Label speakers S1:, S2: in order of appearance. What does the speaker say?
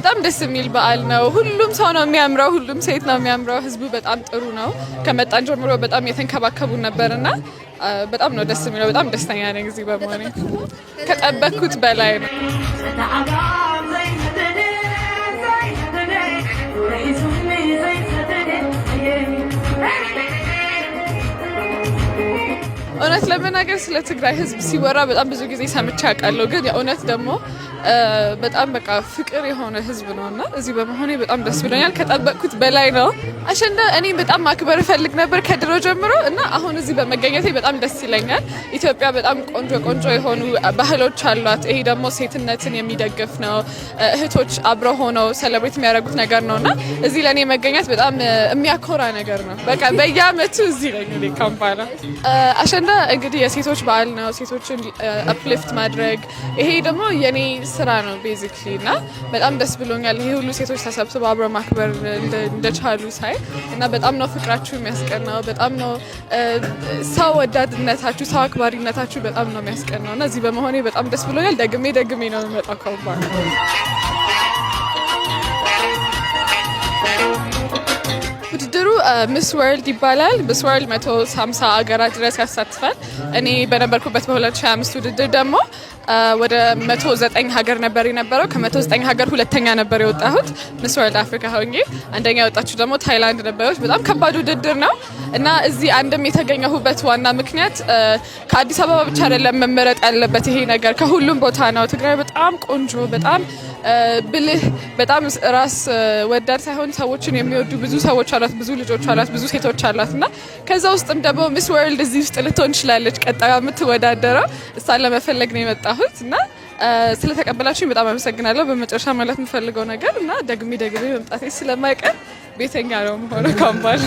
S1: በጣም ደስ የሚል በዓል ነው። ሁሉም ሰው ነው የሚያምረው፣ ሁሉም ሴት ነው የሚያምረው። ህዝቡ በጣም ጥሩ ነው። ከመጣን ጀምሮ በጣም የተንከባከቡን ነበርና በጣም ነው ደስ የሚለው። በጣም ደስተኛ ነኝ እዚህ በመሆኔ። ከጠበቅኩት በላይ ነው። እውነት ለመናገር ስለ ትግራይ ህዝብ ሲወራ በጣም ብዙ ጊዜ ሰምቼ አውቃለሁ። ግን የእውነት ደግሞ በጣም በቃ ፍቅር የሆነ ህዝብ ነውና እዚህ በመሆኔ በጣም ደስ ብሎኛል። ከጠበቅኩት በላይ ነው። አሸንዳ እኔ በጣም ማክበር እፈልግ ነበር ከድሮ ጀምሮ እና አሁን እዚህ በመገኘቴ በጣም ደስ ይለኛል። ኢትዮጵያ በጣም ቆንጆ የሆኑ ባህሎች አሏት። ይሄ ደግሞ ሴትነትን የሚደግፍ ነው። እህቶች አብረው ሆነው ሰለብሬት የሚያደርጉት ነገር ነውና እዚህ ለኔ መገኘት በጣም የሚያኮራ ነገር ነው። በቃ በየአመቱ እዚህ ነኝ ካምፓላ። አሸንዳ እንግዲህ የሴቶች በዓል ነው። ሴቶችን አፕሊፍት ማድረግ ይሄ ደግሞ የኔ ስራ ነው ቤዚክሊ እና በጣም ደስ ብሎኛል። ይሄ ሁሉ ሴቶች ተሰብስበው አብረው ማክበር እንደቻሉ ሳይ እና በጣም ነው ፍቅራችሁ የሚያስቀናው። በጣም ነው ሰው ወዳድነታችሁ፣ ሰው አክባሪነታችሁ በጣም ነው የሚያስቀናው እና እዚህ በመሆኔ በጣም ደስ ብሎኛል። ደግሜ ነው የምመጣው ካምፓላ። ውድድሩ ሚስ ወርልድ ይባላል። ሚስ ወርልድ 150 ሀገራት ድረስ ያሳትፋል። እኔ በነበርኩበት በ2025 ውድድር ደግሞ ወደ 109 ሀገር ነበር የነበረው። ከ109 ሀገር ሁለተኛ ነበር የወጣሁት ሚስ ወርልድ አፍሪካ ሆኜ። አንደኛ የወጣችሁ ደግሞ ታይላንድ ነበረች። በጣም ከባድ ውድድር ነው እና እዚህ አንድም የተገኘሁበት ዋና ምክንያት ከአዲስ አበባ ብቻ አይደለም መመረጥ ያለበት ይሄ ነገር ከሁሉም ቦታ ነው። ትግራይ በጣም ቆንጆ፣ በጣም ብልህ፣ በጣም ራስ ወዳድ ሳይሆን ሰዎችን የሚወዱ ብዙ ሰዎች አሏት፣ ብዙ ልጆች አሏት፣ ብዙ ሴቶች አሏት እና ከዛ ውስጥም ደግሞ ሚስ ወርልድ እዚህ ውስጥ ልትሆን ትችላለች ቀጣዩ የምትወዳደረው። እሷን ለመፈለግ ነው የመጣሁት እና ስለተቀበላችሁኝ በጣም አመሰግናለሁ። በመጨረሻ ማለት የምፈልገው ነገር እና ደግሜ መምጣቴ ስለማይቀር ቤተኛ ነው የምሆነው ካምፓላ።